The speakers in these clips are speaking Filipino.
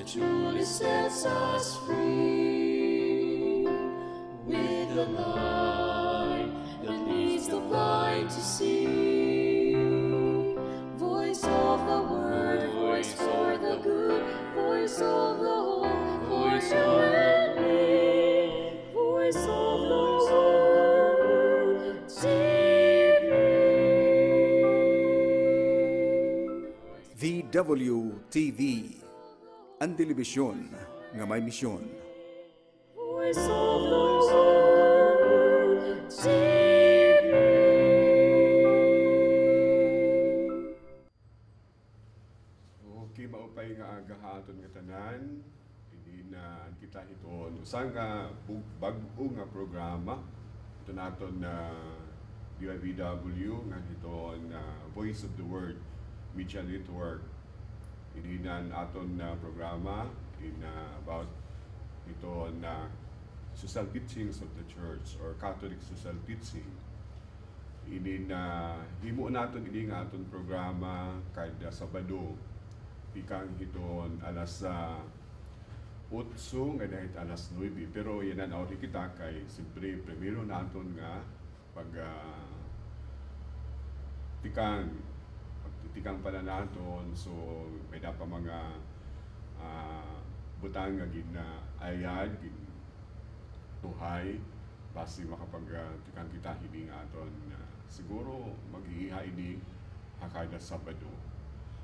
truly sets us free. With the light that leads the blind to see. Voice of the word, voice for the good, voice of the hope, voice of the need, voice of the word, TV. VWTV, ang telebisyon nga may misyon. Voice of the world, TV. Okay, maupay nga agahaton nga tanan. Hindi na kita hiton. Usang nga bag-o nga programa. Ito naton na DIVW nga hiton Voice of the Word Media Network. Hindi na aton na programa in about ito na social teachings of the church or Catholic social teaching. Ini na himo naton ini nga aton programa kada Sabado ikang hiton alas 8 nga dahil alas 9, pero yan na nauri kita kay siyempre primero naton nga pag tikang pala naton, so may pa mga butang nga ayad tuhay basi makapag tikang kita hindi nga aton siguro mag-iiha ini hakada Sabado.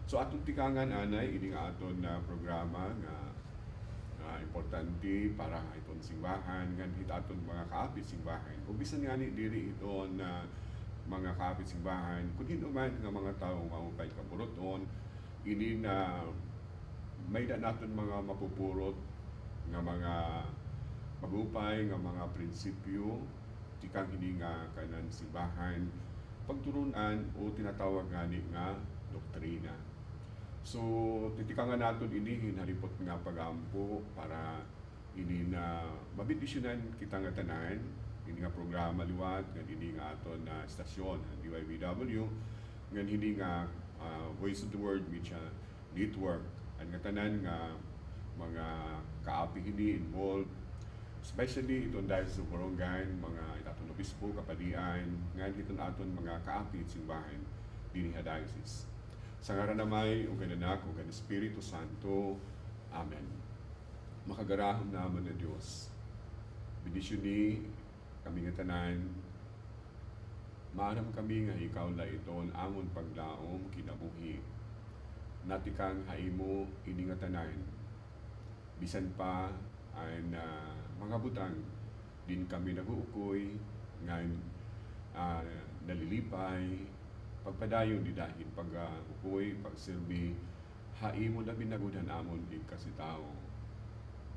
So atong tikangan anay ini nga aton na programa nga importante para iton simbahan nga hit aton mga kaapit simbahan. Ug bisan nga ni diri iton na mga kaapit simbahan kun hinuman nga mga tawo maupay kaburoton ini na may da naton mga mapupurot nga mga magupay nga mga prinsipyo tikang hindi nga kanan simbahan pagturunan o tinatawag gani nga doktrina. So titikangan naton ini hinalipot nga pagampo para ini na mabidisyonan kita nga tanan ini nga programa liwat nga ini nga aton na stasyon DIVW nga hindi nga Voice of the Word Media Network ang nga tanan nga mga kaapi hindi involved, especially itong dahil sa barangay, mga itatong obispo, kapadian, ngayon itong aton mga kaapit simbahan din sa diocese. Sa ngaran na may, o gananak, o gan Espiritu Santo. Amen. Makagarahom naman na Diyos. Bendisyon ni kami nga tanan, maanam kami nga ikaw na iton amon paglaom kinabuhi. Natikang haimo ini nga tanan. Bisan pa ay mga butang din kami naguukoy ngayon nalilipay pagpadayon di dahil pag-ukoy, pagsilbi haimo na binagudan amon di kasi tao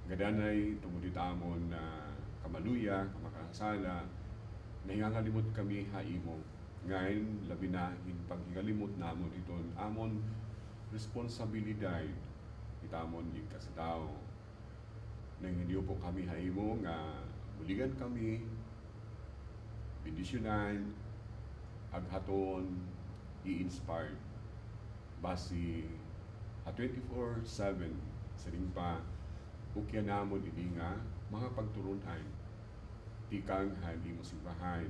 gadanay tungod amon na kamaluya, kamakasala nahingangalimot kami haimo ngayon labi na paghingalimot namon iton amon responsibilidad itamon di kasi tao nang hindi po kami haimo nga buligan kami bendisyonan aghaton i-inspired basi 24/7 sa ring pa ukya namon ini nga mga pagturunan tikang hindi mo simbahan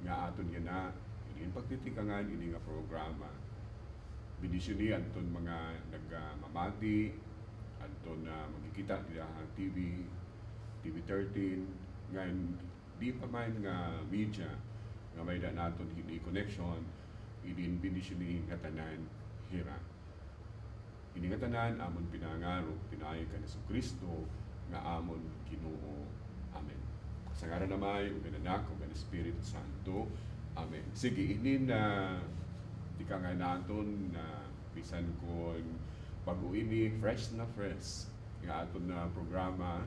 nga aton yan na ini pagtitikangan ini nga programa bendisyon ni anton mga nagmamati anton na magkikita nila TV 13 ngayon di pa man nga media nga may da naton hindi connection idin bendisyon ni nga tanan hira ini nga tanan amon pinangaro pinaay ka ni Kristo nga amon Ginoo. Amen. Sa ngaran na may ug anak ug Espiritu Santo. Amen. Sige ini na di ka nga naton na bisan kon bago ini fresh nga aton na programa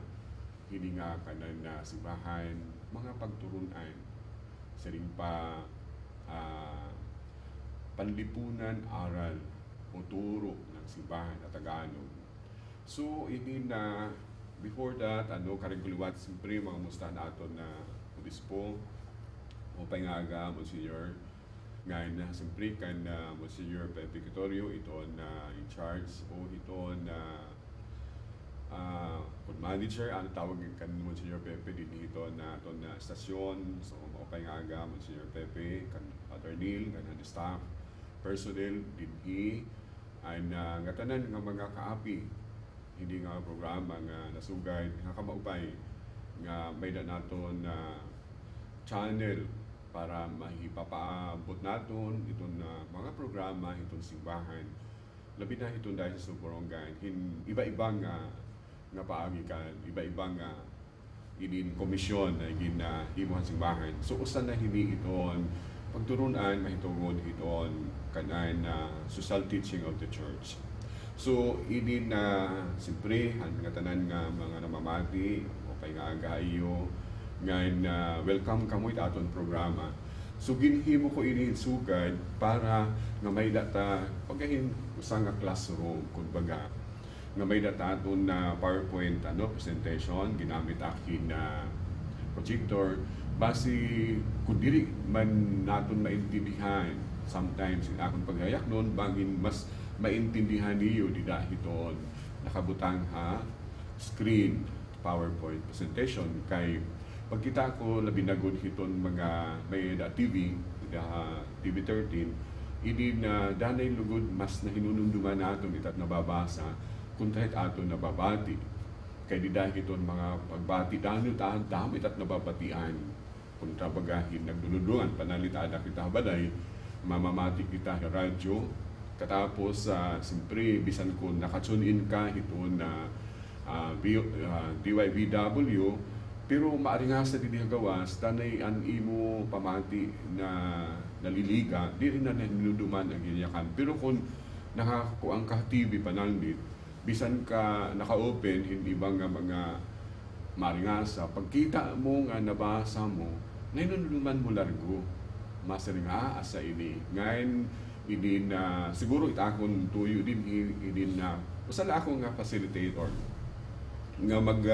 hindi nga kanan na simbahan mga pagturunan sa ring pa panlipunan aral o turo ng simbahan at Tagalog. So ini na before that kariguliwat siyempre mga musta naton na obispo o pangaga Monsignor ngayon na siyempre kan Monsignor Pepe Kitorio ito na in charge o ito na manager, ano tawag kan Monsignor Pepe din dito na aton na estasyon. So maupay nga aga Monsignor Pepe, kan Father Neil, kan ang staff, personnel dinhi ay nga tanan nga mga kaapi hindi nga programa nga nasugay nga kamaupay nga may da naton na channel para mahipapaabot naton itong mga programa itong simbahan labi na itong dahil sa Borongan iba-ibang nga paagi kan iba-ibang idin komisyon na ginahimuhan simbahan so usan na hindi iton pagturunan mahitungod iton kanan na social teaching of the church. So idin na siyempre nga tanan nga mga namamati o kay nga agayo nga welcome kamo ita aton programa. So ginhimo ko ini sugad para nga may data pagahin usang nga classroom kumbaga nga may data aton na PowerPoint presentation ginamit akin na projector basi kung diri man naton maintindihan sometimes akong paghayak noon bangin mas maintindihan niyo di dahil ito nakabutang screen PowerPoint presentation kay pagkita ko labi na good hiton mga may TV TV 13 hindi na danay lugod mas nahinunumduman naton itat nababasa kung kahit aton nababati kay di dahil hiton mga pagbati dahil damit at nababatian kung tabagahin nagduludungan panalitaan na kita baday mamamati kita sa radyo katapos siyempre bisan ko nakatune in ka ito na DYBW pero maari nga sa gawas tanay an imo pamati na naliliga di rin na niluduman ang ginyakan pero kung nakakuang ka TV pananglit bisan ka naka-open hindi ba nga mga maringasa pagkita mo nga nabasa mo nainunuluman mo largo masaring asa ini ngayon idin na siguro itakon tuyo din idin na usala ako nga facilitator nga mag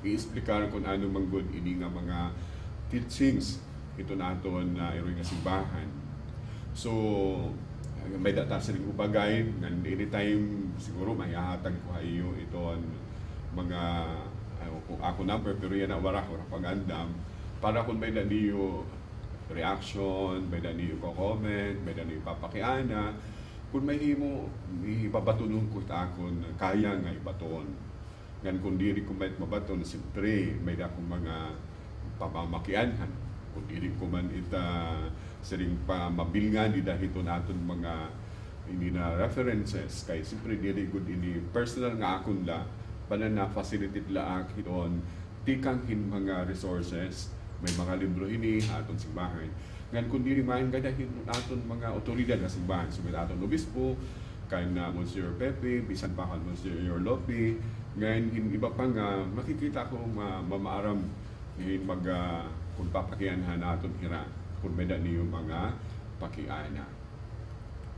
i-explicar kung ano mang good ini nga mga teachings ito naton na iroy nga simbahan so may data sa ring ubagay nga anytime siguro mahihatag ko kayo ito mga ako number pero yan na wala pag-andam para kung may niyo reaction, may niyo ko-comment, may niyo papakiana, kung may himo, ibabatunong ko akon kaya nga ibaton. Ngan kung diri ko may mabaton, siyempre may akong mga pamamakianhan. Kung diri ko man ita siring pa mabilngan di dahil ito natin mga hindi na references, kay siyempre diri good ini personal nga akon la, panan na facilitate la akon, tikang mga resources, may mga libro ini aton simbahan ngan kun diri man gadahin aton mga otoridad sa simbahan so may aton obispo kay na Monsignor Pepe bisan pa kan Monsignor Lopi ngan iba pa nga makikita ko mamaaram hin mag kun papakianhan aton hira kun may niyo mga pakiana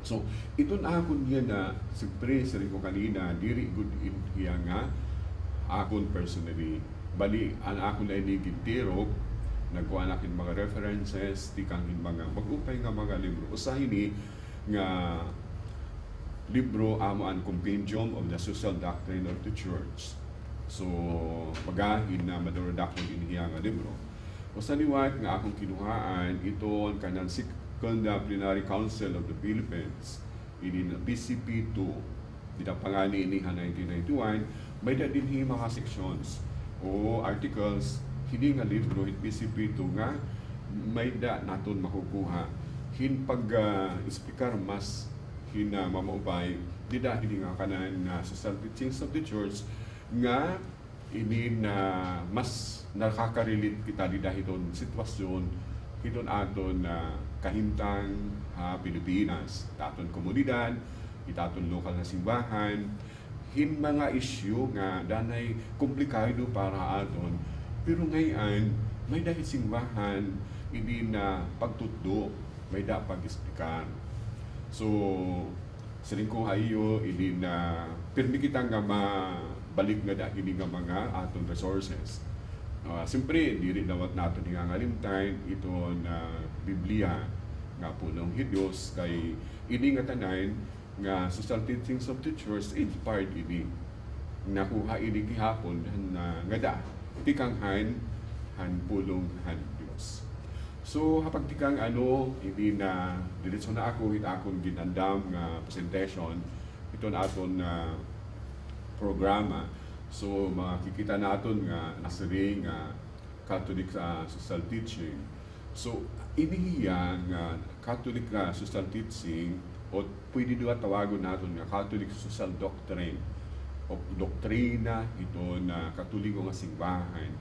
so ito na akon yan na siyempre sa ko kanina diri good in iya nga akon personally bali ang akon na inigintiro nagkuha nakin mga references, tikangin mga mag-upay nga mga libro. Usahin ni nga libro amo ang Compendium of the Social Doctrine of the Church. So, pagahin na madurodakon inihiya nga libro. Usaniwat nga akong kinuhaan ito kanang Second Plenary Council of the Philippines in BCP2 ditapangani ini 1991 may dinhi mga sections o articles hindi nga libro it PCP2 nga may da naton makukuha hin pag ispikar mas hina mamaupay di da hindi nga kanan na social teachings of the church nga ini na mas nakaka-relate kita di dahiton sitwasyon hiton aton na kahimtang Pilipinas daton komunidad itaton lokal na simbahan hin mga issue nga danay komplikado para aton pero ngayon, may dahil simbahan, hindi na pagtutdo, may da pag-explikan. So, saling ko hayo, hindi na, pirmi kita nga mabalik nga dahil nga mga atong resources. Siyempre, di rin nawat natin nga ngalimtime, ito na Biblia, nga po ng Diyos, kay hindi nga tanayin, nga social teachings of the church, inspired ini. nakuha ini gihapon na ngada tikanghan han pulong han Dios. So hapag tikang hindi na diretso na ako hit akong ginandam nga presentation ito na aton na programa. So makikita naton nga nasiri nga Catholic social teaching. So inihiya nga Catholic social teaching o pwede diwa tawagon naton nga Catholic social doctrine o doktrina ito na Katoliko nga simbahan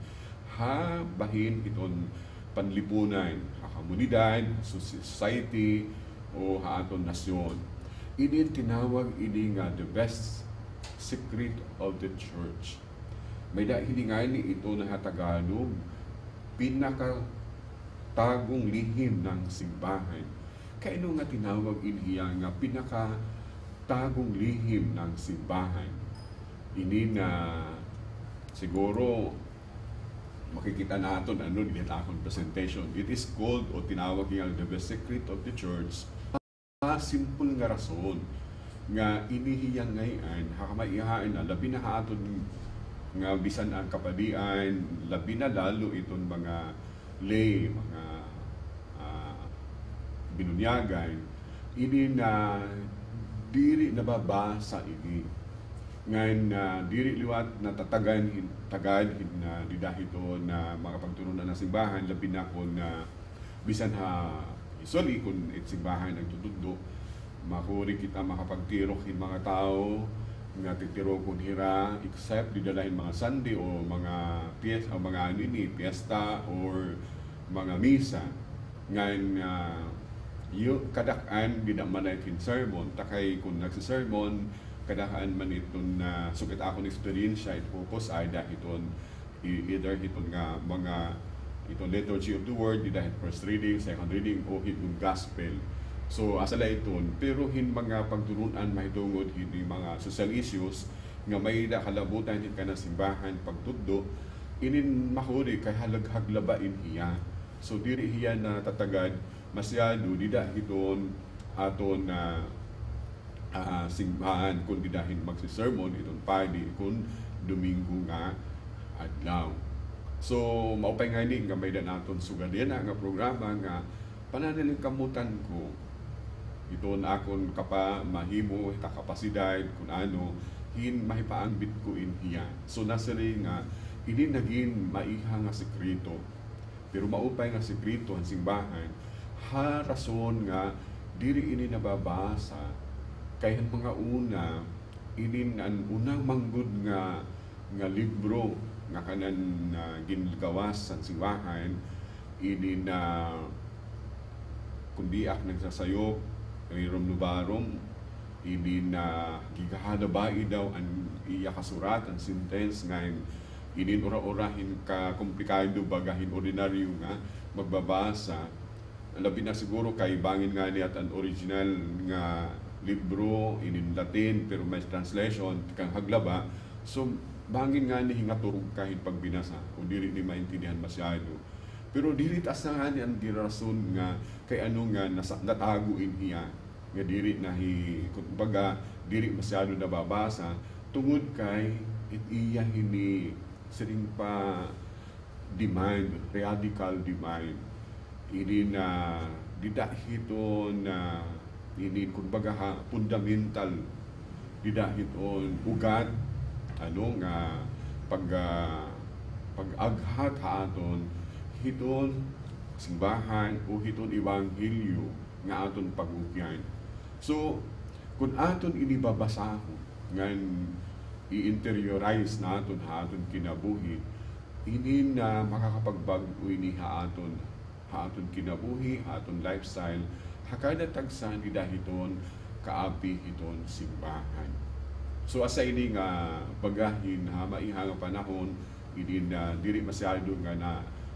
ha bahin iton panlipunan ha komunidad, society o ha aton nasyon. Ini tinawag ini nga the best secret of the church. May dahilingan ni ito na Tagalog pinaka tagong lihim ng simbahan. Kaino nga tinawag iniya nga pinaka tagong lihim ng simbahan. Ini na siguro makikita natin dito akong presentation. It is called o tinawag nga the best secret of the church. Simple nga rason nga inihiyang ngayon hakamaihain na labi na aton nga bisan ang kapadian, labi na lalo itong mga lay, mga binunyagan, ini na diri nababasa ini. Ngayon diri liwat na tagad na didahito na mga pagturunan ng simbahan, labi na ko na bisan isoli kung simbahan nagtutudlo, makuri kita makapagtirok yung mga tao, nga titiro kung hira, except didalahin mga Sunday o mga piyesta or mga misa. Ngayon, yung kadakaan, di naman na itin sermon. Takay kung nagsisermon, kadakaan man itong sukit akong experience, it focus ay dahil either itong mga itong liturgy of the word, dahil first reading, second reading, o itong gospel. So asala iton, pero hin mga pagturunan mahitungod hindi mga social issues nga may kalabutan hin ka na simbahan pagtudlo inin mahuri kay halaghaglabain hiya. So diri hiya na tatagad masyado dida hiton aton na simbahan kun didahin magsisermon iton padi kun Domingo nga adlaw. So maupay nga ni nga may naton sugadyan nga programa nga pananaling kamutan ko iton akon kapa mahimo ta kapasidad kun ano hin mahipaangbit ko in hiya. So nasari nga ini naging maiha nga sekreto. Pero maupay nga sekreto ang simbahan ha rason nga diri ini nababasa kay mga una ini ang unang manggod nga libro nga kanan gingawas sa simbahan ini na kundi nagsasayop mayroong nubarong, hindi na gigahanabay daw ang iya kasurat, ang sentence ngayon, hindi ura-urahin ka komplikado bagahin ordinaryo nga magbabasa. Labi na siguro kay bangin nga niya ang original nga libro in Latin pero may translation kang haglaba. So bangin nga ni hingaturog kahit pagbinasa o dili ni maintindihan masyado. Pero dili tas na nga ni ang dirason nga kay ano nga nataguin niya nga diri na kumbaga diri masyado nababasa tungod kay iya hini siring pa demand, radical demand. Ini na didahiton na ini kumbaga fundamental didahiton ugat nga pag-aghat aton hiton simbahan o hiton ebanghelyo nga aton pag-upyan. So, kung aton inibabasahon, ngan i-interiorize na aton aton kinabuhi, ini na makakapagbago ini aton kinabuhi, aton lifestyle, hakada tagsan idahiton kaapi hiton simbahan. So asa ini nga bagahin maiha nga panahon, ini na diri masyado nga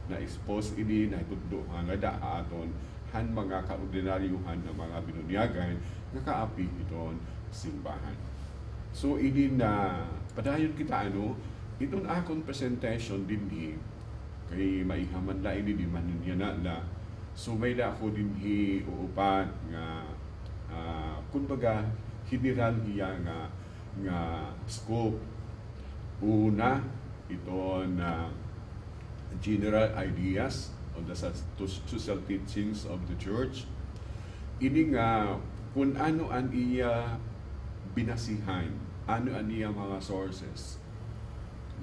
na-expose ini na itudlo nga da aton han mga kaordinaryuhan ng mga binunyagan nga kaapi iton simbahan. So ini na padayon kita iton akong presentation dinhi kay maihaman la ini di man niya na. So may da ako dinhi uupat nga kumbaga general hiya nga scope Una, ito na general ideas on the social teachings of the church. Ini nga kung ano ang iya binasihan, ano ang iya mga sources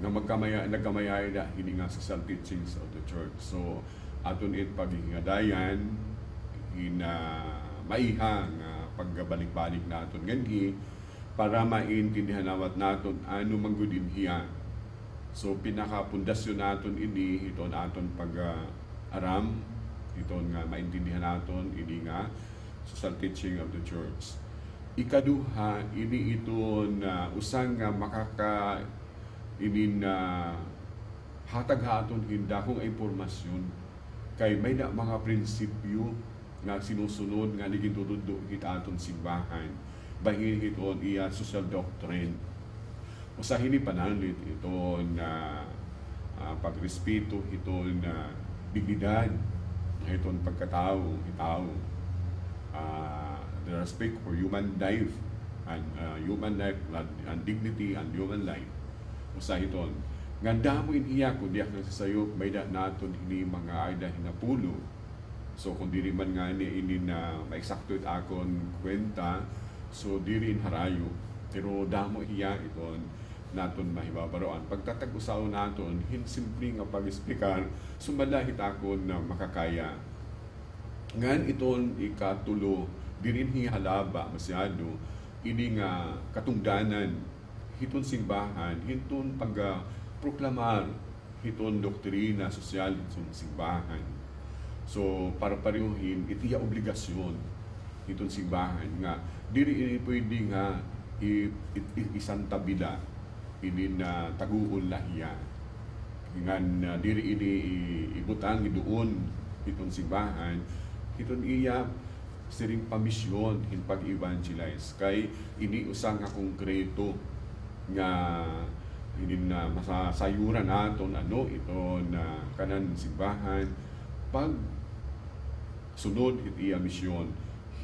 nga nagkamayay na ini nga social teachings of the church. So aton it paghingadayan maihang pagbalik-balik naton ganhi para maintindihan naton ano manggudin hiya. So pinaka-pundasyon naton ini ito naton pag-aram, ito nga maintindihan naton ini nga social teaching of the church. Ikaduha, ini ito na usang nga hatag-haton hinda kong impormasyon kay may na mga prinsipyo nga sinusunod nga naging tutudo kita aton simbahan. Bahin ito iya social doctrine. Usahin ni pananlit ito na pagrespeto, ito na dignidad, ito pagkatao, the respect for human life and dignity and human life. Usahin ito. Nganda mo iniya kung diyak na sasayo, may da naton hindi mga ayda hinapulo. So kung diri man nga ini na maeksakto it akon kwenta, so diri in harayo. Pero damo iya ito naton mahibabaroan. Pagtatag-usaw naton, simple nga pag-explicar, sumalahit akon na makakaya. Ngan iton ikatulo, dirin hihalaba masyado, ini nga katungdanan, hiton simbahan, hiton pag-proklamar, hiton doktrina sosyal, hiton simbahan. So, para parehuhin, itiya obligasyon, hiton simbahan nga, diri ini pwede nga isang tabila, ini na taguon lahiya. Ngan diri ini ibutang doon, hiton simbahan, hiton iya siring pamisyon in pag-evangelize kay ini usang nga konkreto nga hindi na masasayuran naton ano ito na kanan simbahan pag sunod iti misyon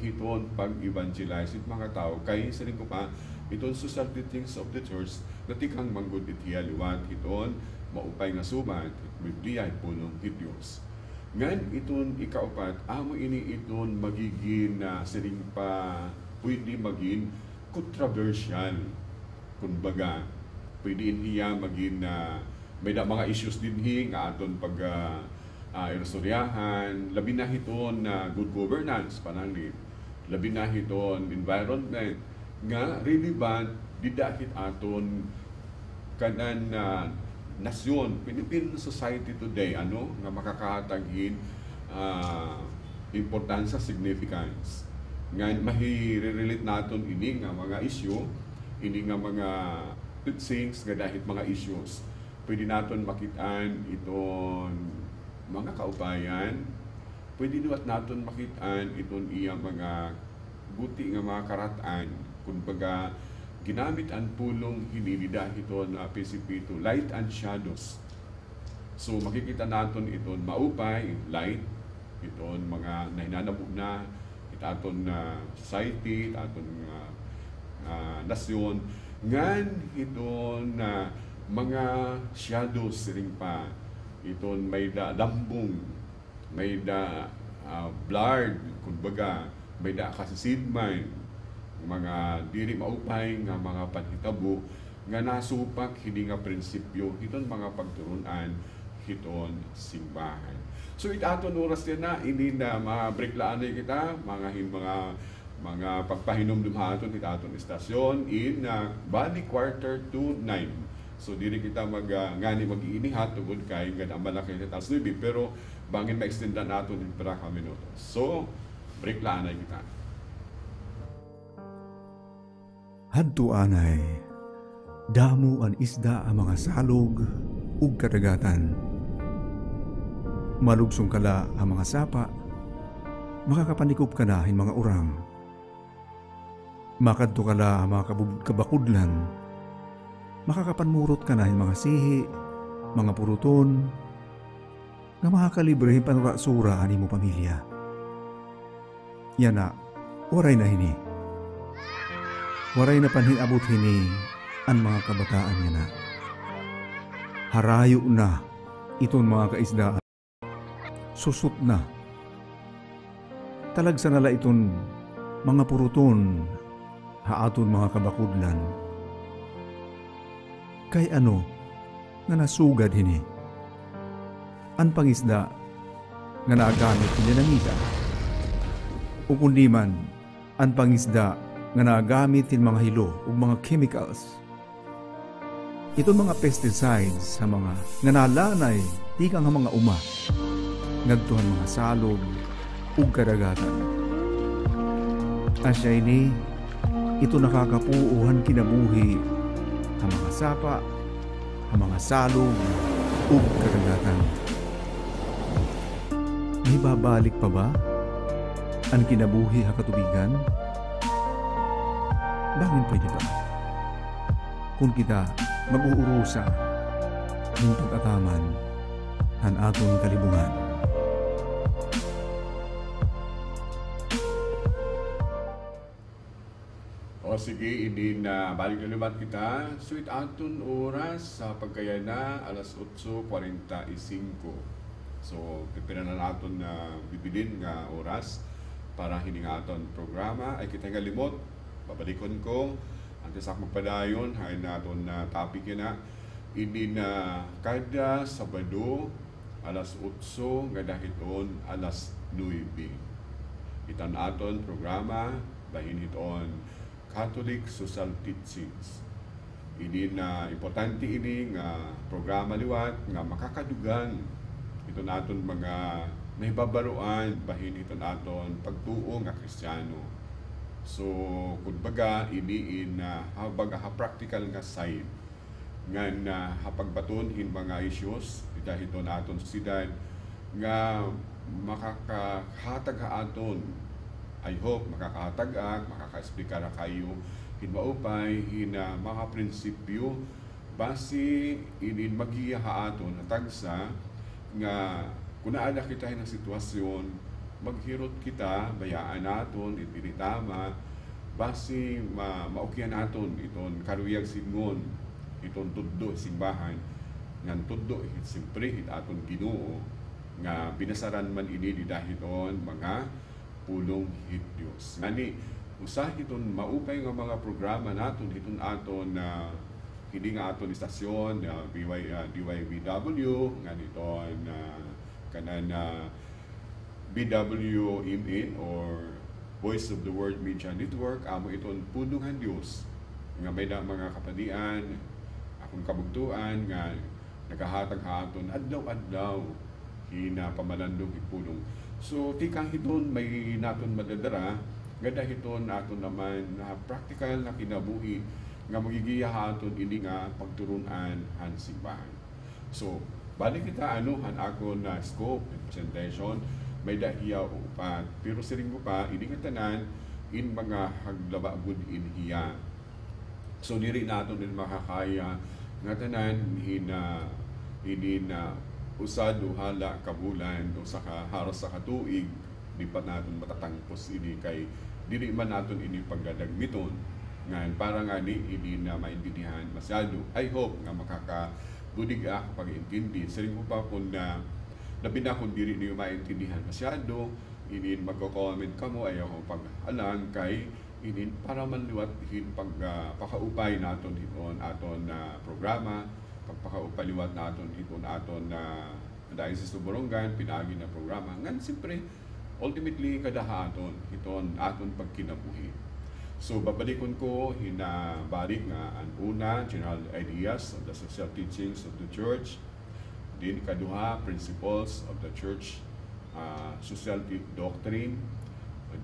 hiton pag-evangelize it mga tao kay siring ko pa iton social teachings of the church natikang manggod iti liwat hiton maupay nga sumat Biblia punong Diyos. Ngan iton ikaupat, amo ini iton magiging siring pa pwede maging controversial. Kumbaga, pwede iya maging may mga issues din nga aton pag iresoryahan, labi na hiton good governance pananglit, labi na hiton environment nga relevant didakit aton kanan nasyon, Philippine society today, nga makakatagin importansya, significance. Nga mahi-relate naton ini nga mga issue, ini nga mga things nga dahil mga issues. Pwede naton makitaan iton mga kaupayan, pwede naton makitaan iton iya mga buti nga mga karataan, kumbaga ginamit ang pulong hinilida iton PCP2, light and shadows. So makikita naton iton maupay, light, iton mga nahinanabo na itaton society, itaton nasyon, ngan iton mga shadows ring pa, iton may da lambong, may da blurred, kumbaga may da kasisidman, mga diri maupay nga mga panhitabo nga nasupak hindi nga prinsipyo hiton mga pagturunan hiton simbahan. So itaton oras din na ini na breaklaan kita mga pagpahinom-dumhaton itaton istasyon in bali 8:45. So diri kita ngani mag-iinihat tungod kay nga malaki sa taas nubi pero bangin ma-extendan naton in para ka minuto. So breaklaan kita. Hadto anay, damo ang isda ang mga salog ug kadagatan. Malugsong kala ang mga sapa, makakapanikop ka na ang mga urang. Makadto kala ang mga kabakudlan, makakapanmurot ka na ang mga sihi, mga puruton, nga makakalibre ang panurasura ani mo pamilya. Yan na, waray na hini. Waray na panhinabot hini ang mga kabataan niya na. harayo na iton mga kaisdaan. Susot na. Talagsa nala iton mga puruton haaton mga kabakudlan. Kay ano nga nasugad hini? An pangisda nga naagamit hini nangita. O kundi man, an pangisda nga naagamit hin mga hilo o mga chemicals. Itong mga pesticides sa mga nga nalanay di kang mga uma. Nagtuhan mga salog ug kadagatan. Asya ini, ito nakakapuuhan kinabuhi ang mga sapa, ang mga salog ug kadagatan. May babalik pa ba ang kinabuhi ha katubigan? Bangin pwede ba? Kung kita mag-uurusa ng pag-ataman ang atong kalibungan. O sige, hindi na balik na naman kita. So aton oras sa pagkaya na alas 8:45. So pipila na natin na bibilin nga oras para hindi nga aton programa. Ay kita nga limot, babalikon ko. Antes ako magpadayon, hay naton na topic na. Hindi na kada Sabado alas 8 nga dahiton alas 9. Itan aton programa bahin hiton Catholic Social Teachings. Ini na importante ini nga programa liwat nga makakadugan ito naton mga nahibabaruan bahin ito naton pagtuo nga Kristiyano. So kumbaga ini na habag practical nga side nga na hapagbaton hin mga issues dahil ito naton susidad nga makakahatag aton. I hope makakahatag makaka-explica kayo hinmaupay hina mga prinsipyo base inin magiya aton natagsa nga kung naala kita ng sitwasyon maghirot kita bayaan naton itili tama base maukyan naton iton karuyag singon iton tuddo simbahan ngan tuddo siyempre hit aton Ginoo nga binasaran man ini dahil mga pulong hit Diyos. Ngani, usah iton maupay nga mga programa naton iton aton na hindi nga aton istasyon DYBW nganiton kanan BWMN or Voice of the World Media Network amo iton pulungan Diyos nga may mga kapadian akong kabugtuan nga nagahatag aton adlaw-adlaw hina pamalandong ipulong. So, tikang hiton may naton madadara, gada hiton naton naman na practical na kinabuhi nga magigiya aton ini nga pagturunan han simbahan. So, balik kita han ako na scope and presentation may dahiya upat. Pero siring mo pa, ini nga tanan in mga haglaba good in hiya. So, diri naton din makakaya nga tanan hindi na usado hala kabulan o saka haros sa katuig di pa natin matatangpos ini kay dili man naton ini pagdadagmiton nga para nga hindi na maintindihan masyado. I hope nga makakabudig ako pag-intindi siring mo pa kung na labi na kung dili niyo maintindihan masyado ini magko-comment ka mo ayaw ko pag-alang kay ini para manliwat pagpakaupay naton hiton aton na programa pagpakaupaliwat naton hiton aton na Diocese of Borongan pinaagi na programa ngan siyempre ultimately kadaha hiton aton pagkinabuhi. So babalikon ko hinabalik nga ang una general ideas of the social teachings of the church, din kaduha principles of the church, social doctrine,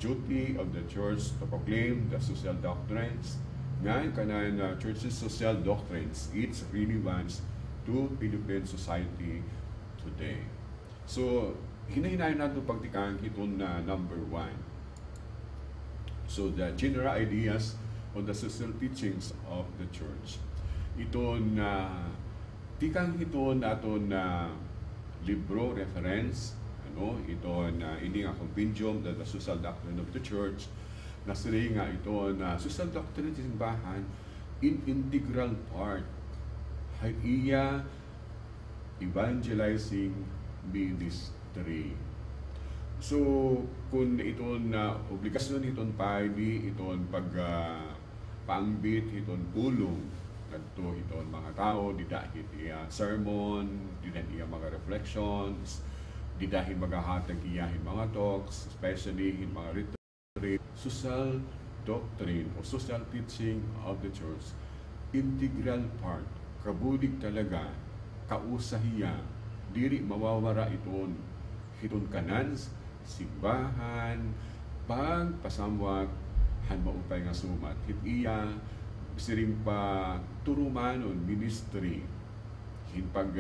duty of the church to proclaim the social doctrines. Ngayon kanan church's social doctrines, its relevance to Philippine society today. So, hinahinayin natin pagtikang hiton na number 1. So, the general ideas on the social teachings of the church. Ito na tikang hiton naton na libro, reference, ito na ini nga compendium the social doctrine of the church. Nasiri nga ito na social doctrine sa simbahan in integral part. Iya evangelizing ministry. So, kung iton na obligasyon iton pwede, iton pangbit, iton pulong, nagto iton mga tao, didahit iya sermon, didahit iya mga reflections, didahit maghahatag iyahin mga talks, especially in mga retreat, social doctrine o social teaching of the church, integral part, kabulig talaga, kausahiya, diri mawawara iton kanan, simbahan, pagpasamwag, han maupay nga sumat. Hit iya, siring pa turumanon, ministry, hinpag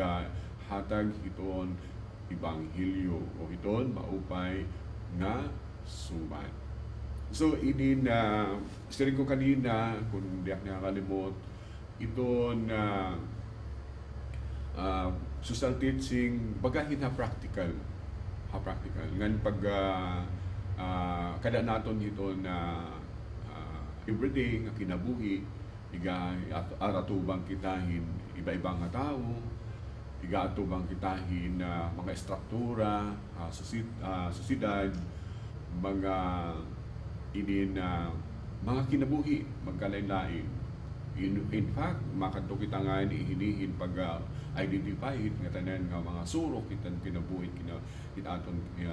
hatag iton ibanghilyo o iton maupay nga sumat. So, ini na, siring ko kanina, kung hindi ako nakakalimot, iton social teaching, bagahin na practical. Ngan pag kada naton ito na everyday nga kinabuhi, aratubang kitahin iba-ibang nga tao, atubang kitahin mga estruktura, susidad, mga mga kinabuhi, magkalain-lain. In fact, makadto kita nga hinihin pag identify nga tanan nga mga surok kita kinabuhi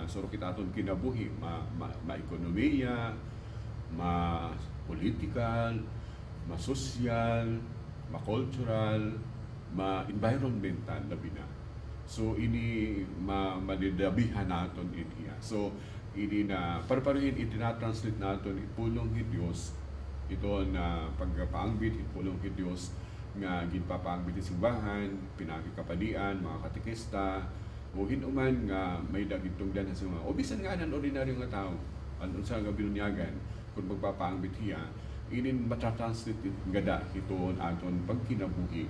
surok kita aton kinabuhi ma-ekonomiya, ma-political, ma-social, ma-cultural, ma-environmental labi na. So ini madidabihan naton iniya. So ini na parparuhin itinatranslate naton ipulong ni Dios ito na pagpaangbit ipulong ni Dios nga ginpapaangbit sa simbahan, pinakikapadian, mga katekista, o hinuman nga may dagitong dan sa mga o bisan nga nan ordinaryo nga tao anon sa nga binunyagan kung magpapaangbit hiya inin matatranslate gada hiton aton pagkinabuhi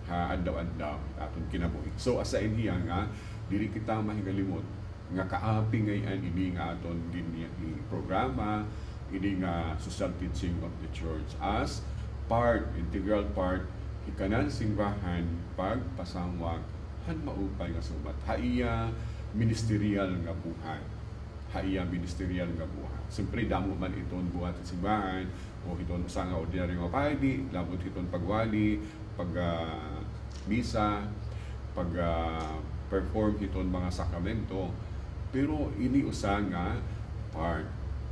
adlaw-adlaw aton kinabuhi. So asain hiya nga dili kita mahigalimot nga kaapi ngayon ini nga aton programa, ini nga social teaching of the church as integral part ikanan simbahan pagpasamwag han maupay nga sumat haiya ministerial nga buhay. Siyempre damo man iton buhat sa simbahan o iton usa nga ordinaryo nga paydi, labot iton pagwali, misa, perform iton mga sakramento, pero ini usa nga part.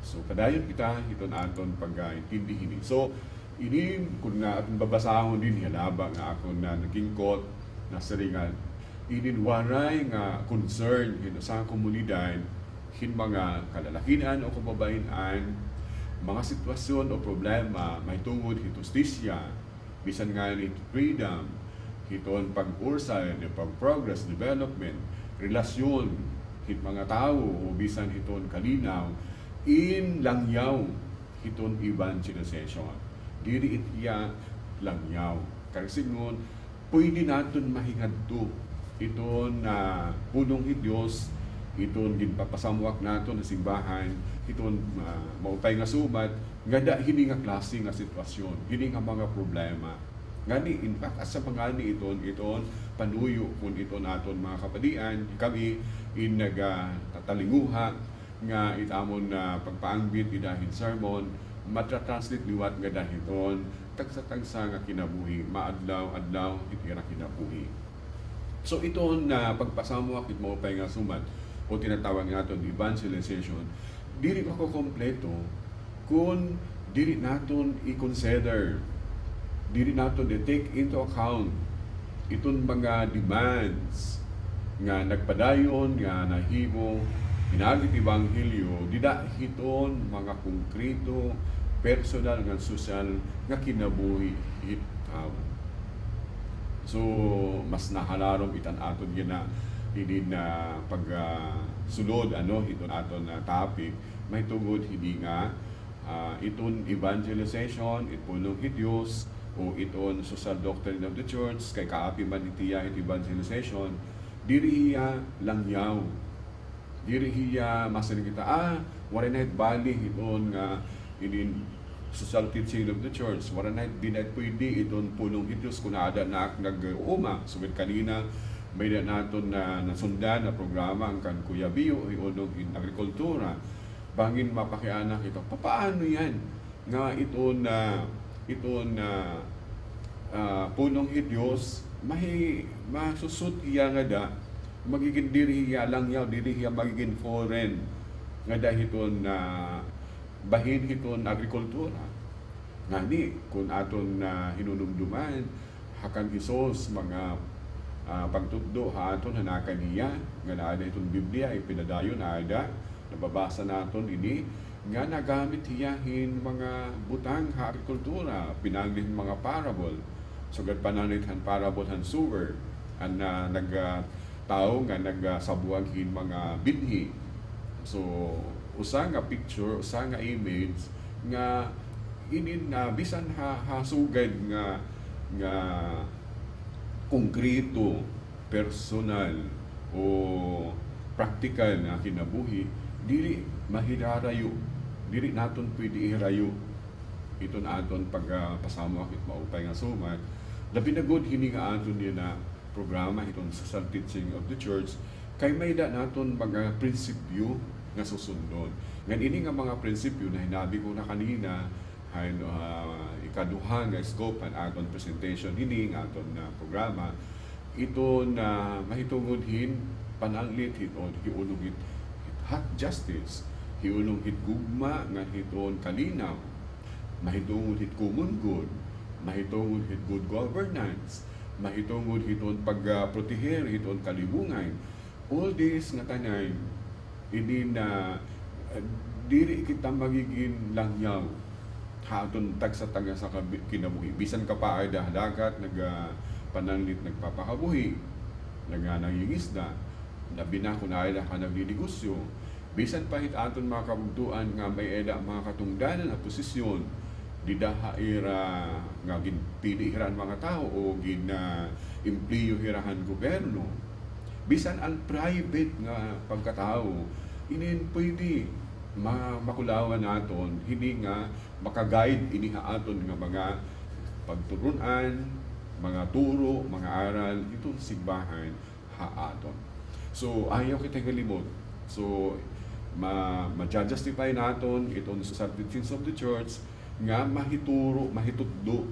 So padayon kita iton aton pag-intindihin. So ini kung na atong babasahon din halaba nga ako na nagingkot na saringan inin waray nga concern sa komunidad hin mga kalalakinan o kababaihan mga sitwasyon o problema may tungod justisya bisan nga ni freedom hiton pag-ursay ni pag-progress development relasyon hit mga tao o bisan hiton kalinaw in langyaw hiton evangelization diri itiya langyaw karasingon pwede naton mahingadto iton na pulong ni Dios iton ginpapasamwak naton sa simbahan iton maupay nga sumat nga hini nga klase nga sitwasyon hini nga mga problema ngani in fact asa pangani iton panuyo kun iton aton mga kapadian kami in nagtatalinguha nga itamon na pagpaangbit idahin sermon matatranslate liwat nga dahiton tagsa-tagsa nga kinabuhi maadlaw-adlaw itira kinabuhi. So iton na pagpasamwak it mo pay nga sumat o tinatawag naton evangelization dili pa ko kompleto kung dili naton i-consider dili naton i-take into account iton mga demands nga nagpadayon nga nahimo hinagit ibanghilyo dida hiton mga konkreto personal nga social nga kinabuhi hit so mas nahalarom itan aton gina hindi na pagsulod iton aton na topic may tungod hindi nga iton evangelization itpulong hit Dios o iton social doctrine of the church kay kaapi man itiya it evangelization diri hiya langyaw diri hiya masan kita wala na bali iton nga inin social teaching of the church wala na dinat pwede iton pulong hit Dios kun ada na nag-uma sumit kanina may na naton na nasundan na programa ang kan Kuya Bio iunog in agrikultura. Bangin mapakianak ito. Paano yan? Nga ito na punong Diyos masusut iya nga da magiging diri hiya lang yaw diri hiya magiging foreign nga dahiton na bahin hiton agrikultura ngani kung aton na hinunumduman hakan Hesus mga pagtudlo ha aton hanakan niya nga naa iton Biblia ipinadayon ada nababasa naton ini nga nagamit hiyahin mga butang ha agrikultura pinanglin mga parable sugad pananithan parable han sewer an tao nga nagsabuaghin mga binhi. So usa nga picture, usa nga image nga inin na bisan hasugad nga konkreto, personal o practical na kinabuhi dili mahirarayo, dili naton pwede iharayo iton aton pagpasamo akit maupay nga sumat. Labi na good hini nga aton niya na programa itong social teaching of the church kay may da naton mga prinsipyo nga susundon. Ngan ini nga mga prinsipyo na hinabi ko na kanina hay ikaduha nga scope ang aton presentation hini nga aton na programa ito na mahitungod pananglit hiton hiulog hit hot justice hiulog hit gugma nga hiton kalinaw mahitungod hit common good mahitungod hit good governance mahitungod hiton pagproteher hiton kalibungan. All this nga tanan ini na diri kita magiging langyaw haton tagsa taga sa kinabuhi bisan ka pa ay dagat pananglit nagpapakabuhi nangingisda labi na kung ay ka nagdidegosyo bisan pa hit aton mga kabugtuan nga may eda mga katungdanan at posisyon di daha ira nga ginpili hiran mga tao o empleo hirahan gobyerno bisan ang private nga pagkatao inin pwede makulawan naton hindi nga makaguide ini aton nga mga pagturunan mga turo mga aral itong sigbahan aton. So ayaw kita galimot so ma-justify naton itong sa teachings of the church nga mahituro, mahitudlo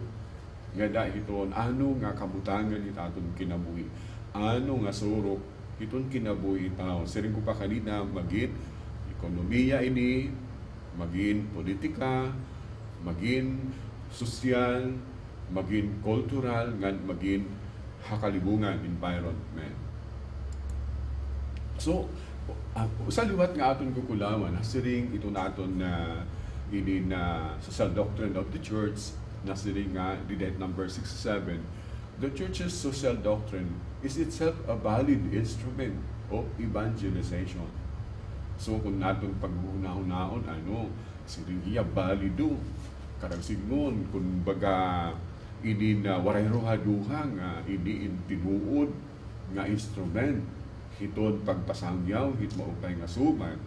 nga dahiton ano nga kabutangan aton kinabuhi ano nga surok iton kinabuhi tao siring ko pa kanina magin ekonomiya ini magin politika magin sosyal magin cultural nga magin hakalibungan environment. So sa liwat nga aton kukulawan siring ito naton na ini na social doctrine of the church na siring nga didate number 67. The church's social doctrine is itself a valid instrument of evangelization. So kung naton pag-unahon siring iya valido karang signon kung baga ini na waray rohaduha nga ini tinuod nga instrument hiton pagpasangyaw hit maupay nga suman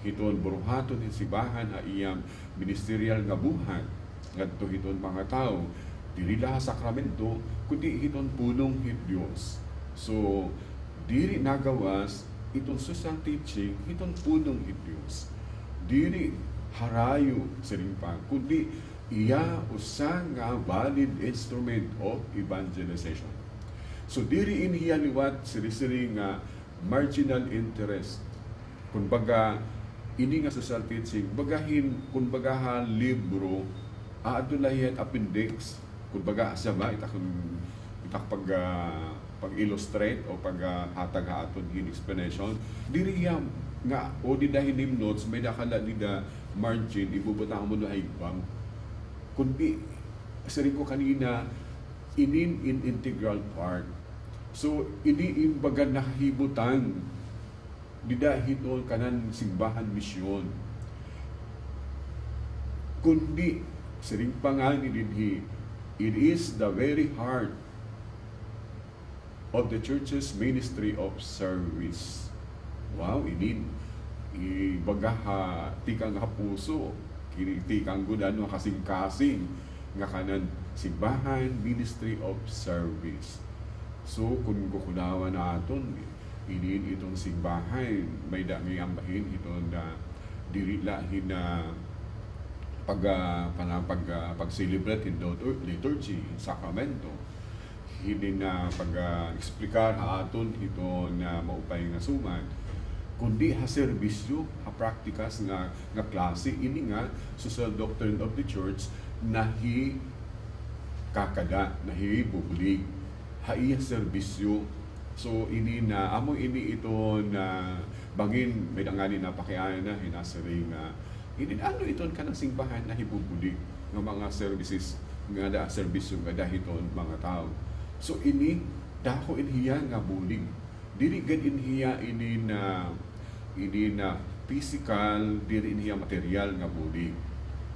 hiton buruhaton sibahan iyang ministerial nga buhat ngadto hiton mga tao dili laha sakramento kundi hiton pulong hit Dios. So diri nagawas itong social teaching hiton pulong hit Dios. Diri harayo siring pa kundi iya usa nga valid instrument of evangelization. So diri inhiya liwat siri-siri nga marginal interest kumbaga ini nga social teaching bagahin kung bagaha libro adulayan appendix kung baga asama itak pag-illustrate o paghatag aton hin explanation diri nga o di dahil notes may dakala nida margin ibubutang mo na ibang kundi siring ko kanina in integral part. So ini imbaga nakahibutan dida hiton kanan simbahan misyon kundi siring pangani dinhi it is the very heart of the church's ministry of service. Wow, ini ibagaha tikang hapuso tikang gudan no kasing-kasing nga kanan simbahan ministry of service. So kung kukunawa na aton inin itong simbahan may dangi ambahin iton na diri lahin na pag-celebrate in liturgy, in sakramento, hindi na pag-explicar aton ito na maupay nga suman, kundi ha serbisyo, ha praktikas nga klase, ini nga social doctrine of the church nahi kakada, nahi bubulig, ha iya serbisyo. So ini na, amo ini ito na bangin, may dangani na pakiayan na, hinasaring ini ano iton ka ng simbahan na hibubulig ng mga services, nga da serbisyo nga dahiton mga tao. So ini, dako inhiya nga bulig. Diri gad inhiya ini na physical, diri inhiya material nga bulig.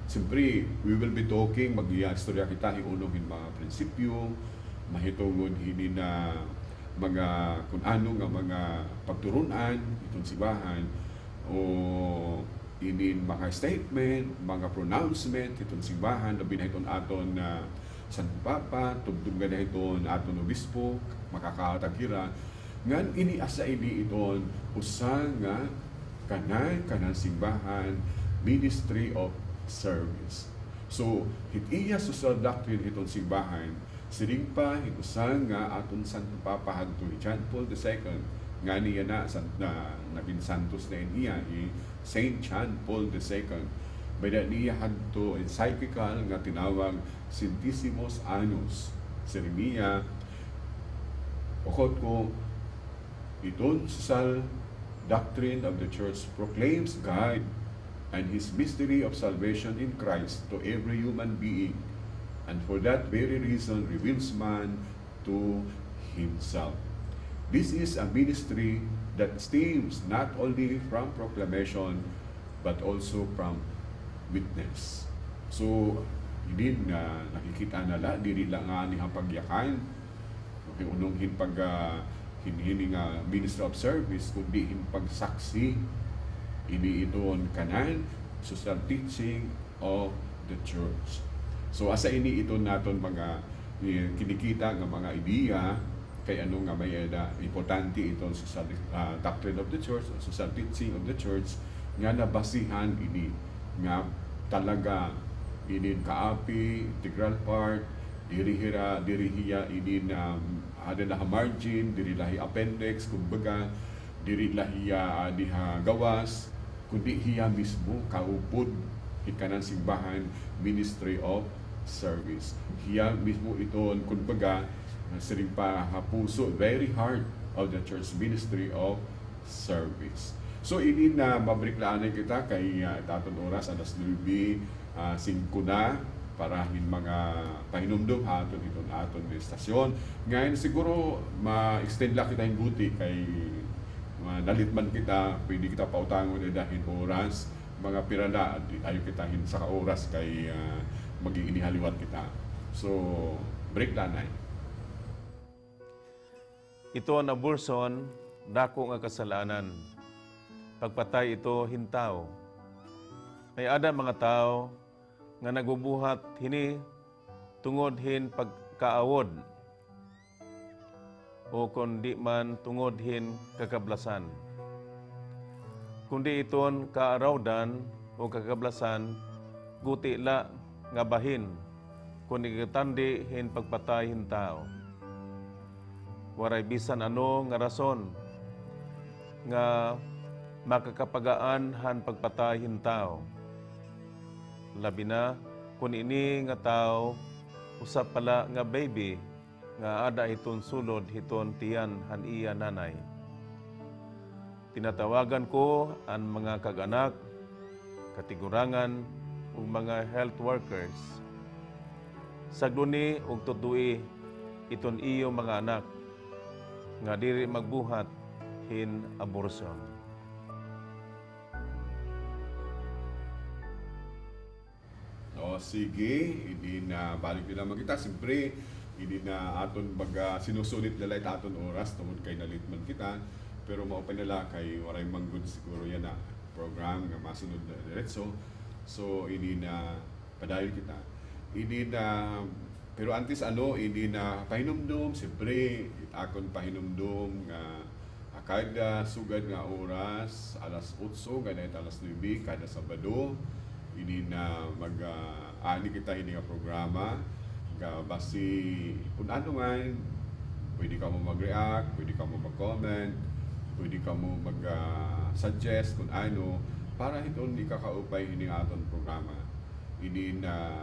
Siyempre, we will be talking, mag-istorya kita, hiunohin mga prinsipyo, mahitungod hindi na mga kung ano nga mga pagturunan itong simbahan o inin mga statement, mga pronouncement itong simbahan, labi na itong aton na Santo Papa, tugtog nga na itong aton obispo, makakatagira, ngan iniasa ini iton usa nga kanang simbahan, ministry of service. So, hit-iya social doctrine itong simbahan, siring pa hinusan nga aton Santo Papa hadto ni John Paul II nga niya na naging santos na niya Saint John Paul II. Bada niya hadto encyclical nga tinawag Centesimus Annus. Siring niya ukod ko iton social doctrine of the church proclaims God and His mystery of salvation in Christ to every human being, and for that very reason reveals man to himself. This is a ministry that stems not only from proclamation but also from witness. So, hindi na nakikita nala, diri lang nga ni pagyakan, okay, unong hindi nga ministry of service, kundi pagsaksi, ini iton kanan social teaching of the church. So asa ini ito naton mga kinikita nga mga ideya kay ano nga may importante itong social doctrine of the church, social teaching of the church nga nabasihan ini nga talaga ini kaapi integral part dirihiya ini na ada na margin, diri lahi appendix kumbaga, diri lahiya diha gawas, kundi hiya mismo kaupod ikanan simbahan ministry of service. Hiya mismo iton kumbaga siring pa hapuso very hard of the church ministry of service. So ini na mabriklaan kita kay taton oras alas 9:05 na para mga pahinumdum aton aton estasyon. Ngayon siguro ma-extend lang kita yung buti kay nalitman kita, pwede kita pautangon dahil oras, mga pirana, ayaw kita sa oras kay maging inihaliwat kita. So, break lanay. Ito ang abortion, dako nga kasalanan. Pagpatay ito hintaw. May ada mga tao nga nagbubuhat hini tungod hin pagkaawod o kundi man tungod hin kakablasan. Kundi iton kaarawdan o kakablasan, guti la nga bahin, kundi katandi hin pagpatay hin tao. Waray bisan ano nga rason nga makakapagaan han pagpatay hin tao. Labi na kun ini nga tao usap pala nga baby nga ada iton sulod hiton tiyan han iya nanay. Tinatawagan ko ang mga kaganak, katigurangan ug mga health workers. Sagduni ug tudui iton iyo mga anak nga diri magbuhat hin abortion. O sige, hindi na balik din naman kita. Siyempre, hindi na aton sinusulit nila aton oras tungod kay nalitman kita. Pero maupay nila kay waray manggod siguro yan na program nga masunod na diretso. So, hindi na padayon kita. Hindi na Pero antes hindi na pahinumdum, siyempre, akon pahinumdum nga kada sugad nga oras, alas 8, ganit alas 9, kada Sabado, hindi na ani kita hindi nga programa, nga basi kung ano man, pwede ka mo mag-react, pwede ka mo mag-comment, pwede ka mo mag-suggest kung ano, para hindi ka kaupay hindi nga aton programa. Hindi na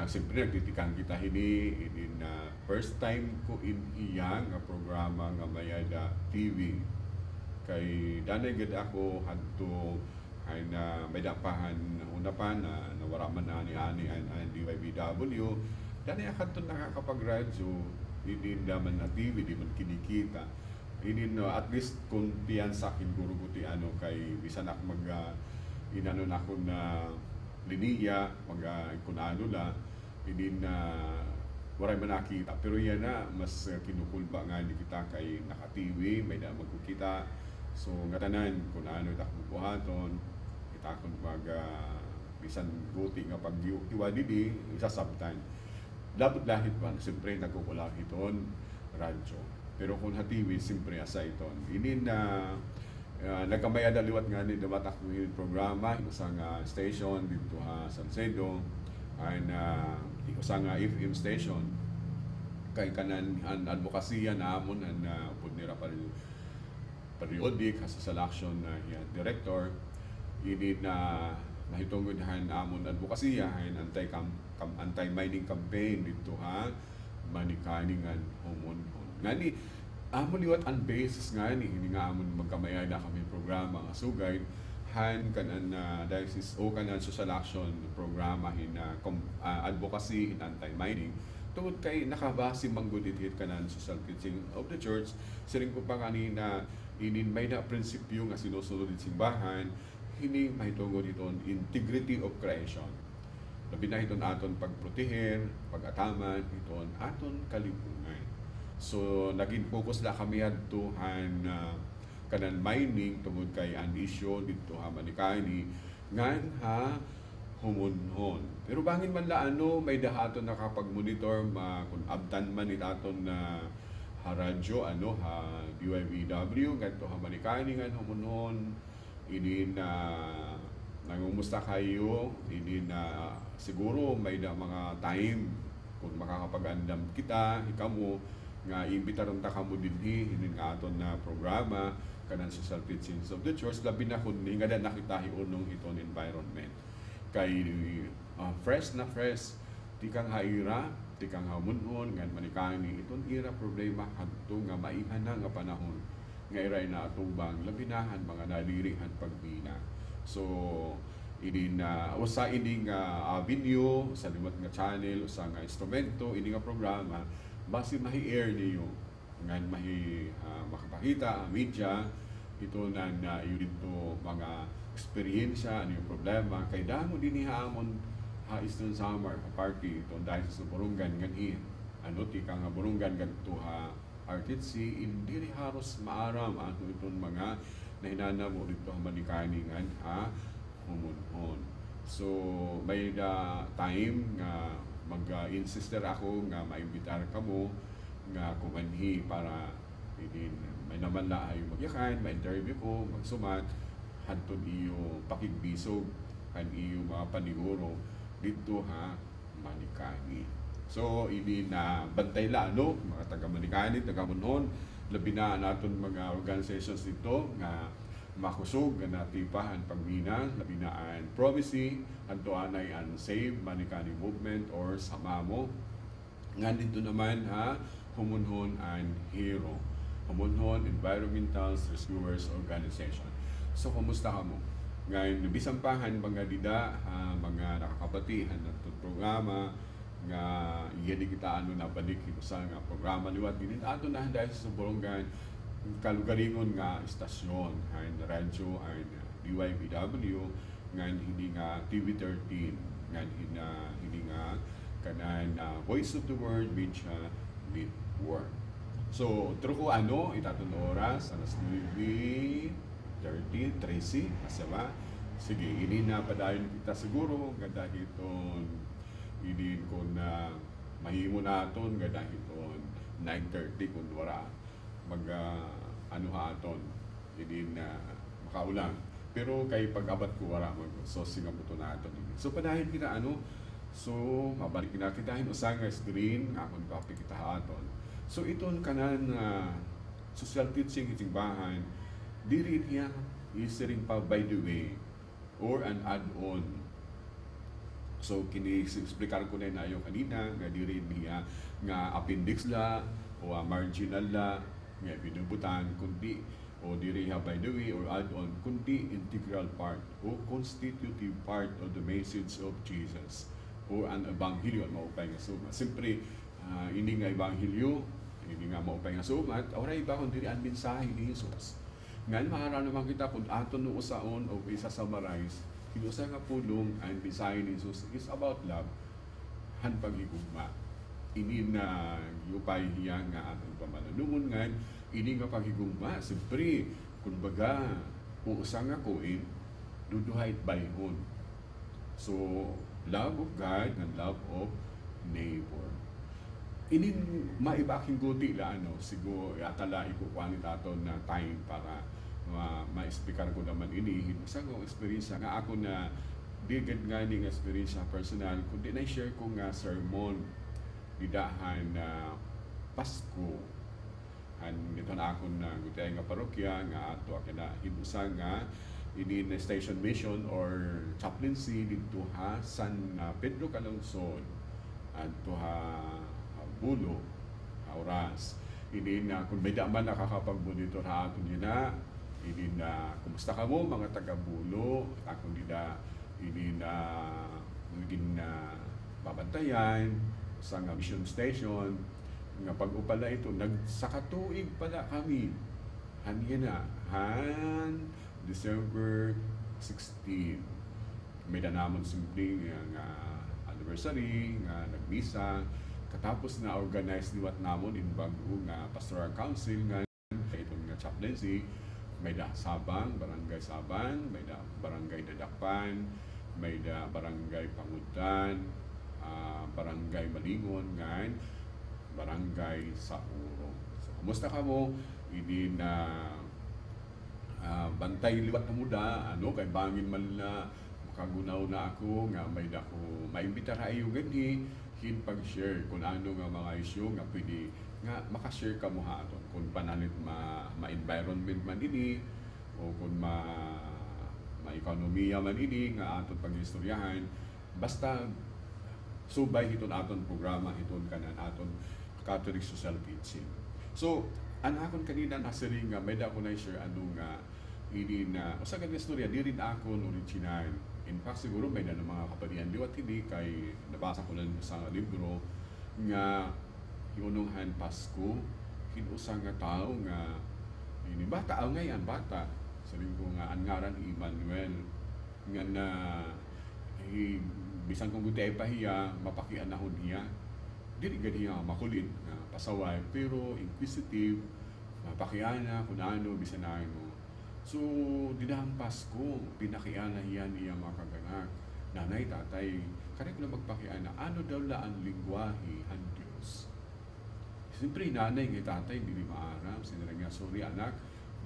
siyempre nagtitikan kita hindi na first time ko iyang nga programa nga Mayada TV kay danay gid ako hadto ay na may dapahan una pa na nawara man ani ang DYBW danay akadto nakakapag-radyo hindi naman na TV di man kinikita hindi no at least kumpiyansa kin guruguti kay bisan ako inano na ako na liniya, kung ano la, hindi na waray man nakita. Pero yan na, mas kinukulba nga ni kita kay naka-TV, may na magkukita. So, nga tanan, kung ano ita buhaton, kita kung bisan guti nga pag-iwa didi, isa sabtan. Dapat lahit pa, siyempre nagkukulang iton, radyo. Pero kung ha-TV, siyempre asa iton. Hindi na nagkamayada liwat nga ni dapat ako yung programa isang station dito sa Salcedo ay isang FM station kay kanan ang advokasya na amon ang upod nila periodic sa selection na director ini na mahitungod amon advokasya ay anti-mining campaign dito manikaningan homon ngani amon liwat ang basis nga hindi nga amon magkamayada kami programa nga sugay kanan diocese o kanan social action programa advocacy in anti-mining tungod kay nakabase manggudit kanan social teaching of the church siring ko pa kanina may na prinsipyo nga sinusunod din simbahan hindi mahitungod iton integrity of creation labi na iton aton pagproteher pag-ataman iton aton kalibugan. So, naging focus na kami adto kanan mining tungod kay an issue dito manikani ngan humunhon. Pero bangin man la may dahaton nakapag-monitor kung abtan man itaton na radyo DYBW ngadto manikani ngan humunhon ini na nangumusta kayo ini na siguro may mga time kung makakapag-andam kita ikamo nga imbitaron ta kamo dinhi hinin nga aton na programa kanan social teachings of the church labi na kun nga nakita unong iton environment kay fresh tikang haira tikang hamunon ngan manikani iton ira problema kadto nga maihan na nga panahon nga iray na atubang labinahan mga nadirihan pagbina so ini na usa ini nga video sa liwat nga channel usa nga instrumento ini nga programa basi mahi-air niyo ngan makapakita media ito na dito mga eksperyensya yung problema kay damo din hamon Eastern Summer party ito dahil sa Burungan nganin ti ka nga Burungan ganto RTC hindi haros maaram iton mga nahinana mo dito manikani ngan humunhon so may time nga mag-insister ako nga maimbitar ka mo nga kumanhi para may naman la ay magyakan, ma-interview ko, magsumat hantod iyo pakigbisog kan iyo mga paniguro dito manikani. So ini na bantay la mga taga Manikani, taga Munhon, labi na naton mga organizations dito nga makusog na tipahan pagbina labi na an Promising adto anay an Save Manikani Movement or Samamo nga dito naman Humunhon and Hero Humunhon Environmental Rescuers Organization. So kumusta ka mo? Ngayon bisampahan mga dida mga nakakabatihan ng programa nga iyan kita na balik sa nga programa liwat din ato na dahil sa Burungan kalugaringon nga istasyon ang radyo ang DYBW nga hindi nga TV13 nga hindi nga kanan Voice of the World Media Network. So true ko itatun oras alas 9:13 asama sige ini na padayon kita siguro ganda iton Idin ko na mahimo naton nga dahil 9:30 kung wala mag ano haton idin na makaulang. Pero kay pag-abat ko wala mag so singa buto naton. So padayon kita so mabalik na kita usang nga screen nga akong topic kita haton. So iton kanan social teaching itingbahan diri niya is ring pa by the way or an add-on. So kini explicar ko na ayo kanina nga diri niya nga appendix la o marginal la nga binubutan kundi o diri by the way or add-on kundi integral part o constitutive part of the message of Jesus o ang ebanghelyo maupay nga sumat. Siyempre hindi nga ebanghelyo, hindi nga maupay nga sumat, oray iba kung diri ang mensahe ni Jesus. Ngayon maaaral naman kita kung aton no usaon o isa-summarize kinusa nga pulong ang mensahe ni Jesus is about love han paghigugma. Ini na yupay hiya nga atong pamananungon nga ini nga paghigugma siyempre kumbaga kung usa nga kuin duduhay bayhon. So love of God and love of neighbor. Ini maibaking guti la siguro atala ikukuha ni taton na time para ma-explicar ko naman ini sa kong experience nga ako na digad nga ning experience personal kundi na-share ko nga sermon didahan na Pasko han dito na ako na gutay nga parokya nga ato akina hibusa nga ini na station mission or chaplaincy dito San Pedro Calungsod adto Bulo Oras. Ini na kung may daman nakakapag-monitor ha aton na ini na kumusta ka mo mga taga-Bulo akong ini na magiging babantayan sa nga mission station nga pag-upala ito nagsakatuig pala kami December 16 may danamon simple nga anniversary nga nagbisa katapos na organize liwat namon in Bago nga pastoral council nga itong nga chaplaincy. May da Sabang, Barangay Sabang, may da Barangay Dadakpan, may da Barangay Pangutan, Barangay Malingon, ngayon, Barangay Saurong. So, kumusta ka mo? Hindi na bantay liwat na muda, kay bangin man na, makagunaw na ako, nga may da ko, maimbita ka iyo gani, pag-share kung ano nga mga issue nga pwede nga makashare ka mo haton kung panalit ma-environment man ini o kung ma-ekonomiya man ini nga aton pag-istoryahan basta subay hiton aton programa hiton kanan aton Catholic Social Teaching. So an akon kanina nasiri nga may da ko na share nga ini na usa ka istorya di rin akon original. In fact, siguro may na ng mga kapalian liwat hindi kay nabasa ko lang sa libro nga Yununghan Pasko hinusang nga tao nga ini bata ngayon bata sabi ko nga ang ngaran Emmanuel nga na bisan kung gutay pa hiya mapakian na niya dili gani niya makulit nga pasaway pero inquisitive mapakian na kung ano bisan na so, dinahang Pasko, pinakiana yan iya mga kaganak. Nanay, tatay, kaya ko na magpakiana, ano daw la ang lingwahe ang Diyos? Siyempre, nanay ng tatay, hindi maaram. Sinabi nga, sorry anak,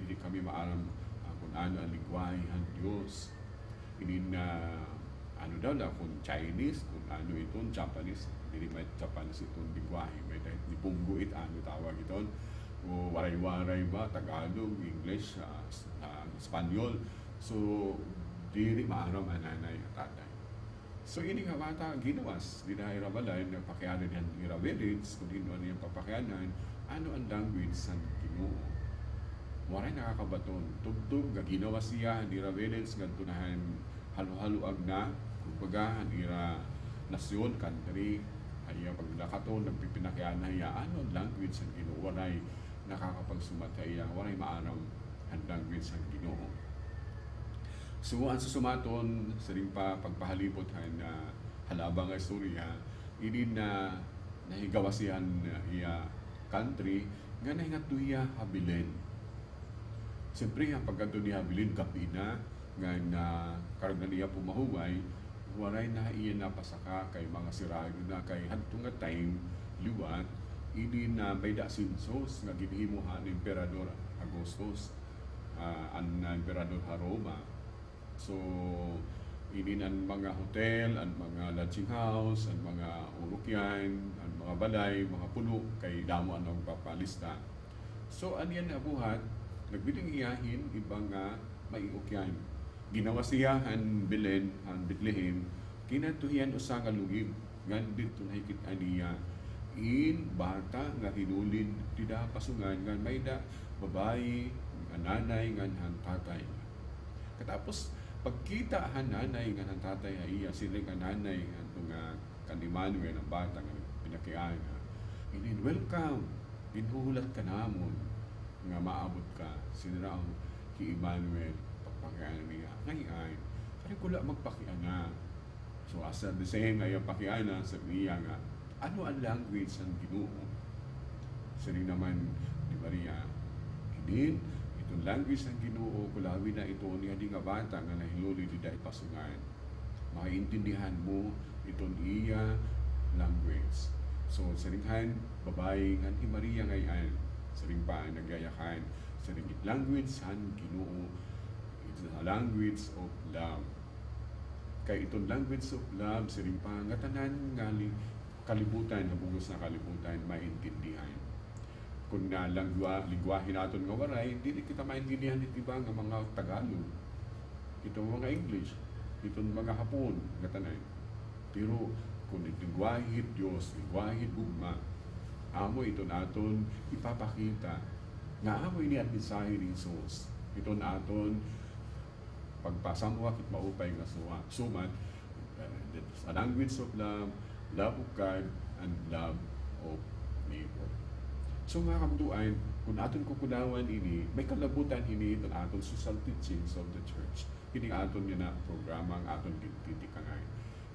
hindi kami maaram kung ano ang lingwahe ang Diyos. Hindi na, ano daw la, kung Chinese, kung ano ito, Japanese, hindi may Japanese itong lingwahe. May nipungguit, ano tawag ito. O waray-waray ba, Tagalog, English, Espanyol. So, diri maaram ang nanay at tatay. So, ini nga bata ginawas. Di na irabalay, nagpakianan yan irabilits, kung hindi niyang papakyanan, ano ang language sa Ginoo. Waray nakakabaton. Tugtog, ginawa siya, ang irabilits, gantunahan, halo-haloag na, kumbaga, ang ira nasyon, country, ay paglakaton, nagpipinakyanan niya, ano ang language sa Ginoo. Waray nakakapagsumatay, waray maaram ang language sa Ginoo. So, ang susumaton, sa ring pa pagpahalipot na halabang nga istorya, hindi na nahigawa siyan iya country, nga nahingatuya habilin. Siyempre, ang pagkanto niya habilin, gabi na, nga na karag na niya pumahuway, waray na iyan na pasaka kay mga sirado na kay hadto nga time liwat ini na may da sinsos nga ginhimuhan ni Emperador Agustus ang Emperador Roma. So ini ang mga hotel, ang mga lodging house, ang mga urukyan, ang mga balay, mga puno kay damo ang papalista. So aniyan na buhat nagbiling iyahin ibang may ukyan. Ginawa siya ang Belen, ang Bethlehem, kinatuhian usa nga lugib ngan dito nakikit aniya in bata nga hinulid tida pasungan ngan may da babayi nga nanay ngan han tatay. Katapos pagkita han nanay ngan han tatay iya sila nga nanay nga kan Emmanuel ang bata nga pinakiaan inin welcome ginhuhulat ka namon nga maabot ka sila ang ki Emmanuel pagpakian niya ngayon kaya kula magpakian na. So asa the same ngayon pakian na sa niya nga ano ang language ng Ginoo? Sari naman ni Maria hindi itong language ng Ginoo kulawi na ito niya di nga bata nga nahiluli di dahil pasungan makaintindihan mo itong iya language. So saringhan babae nga ni Maria ngayon saring pa nagayakan saring language ng Ginoo. It's a language of love. Kay itong language of love, siring pangatanan nga kalibutan, nabugos na kalibutan, maintindihan. Kung na lingwahe natin nga waray, hindi kita maintindihan iti ba nga mga Tagalog, itong mga English, itong mga Hapon, gatanan. Pero kung lingwahe Diyos, lingwahe gugma, amo ito naton ipapakita nga amo ini at mensahe ni Jesus. Ito naton pagpasamwa kit maupay nga sumat a language of love, love of God, and love of neighbor. So mga kamduan, kung aton kukunawan ini, may kalabutan ini itong aton social teachings of the church. Hindi aton yun na programa ang aton titikangan.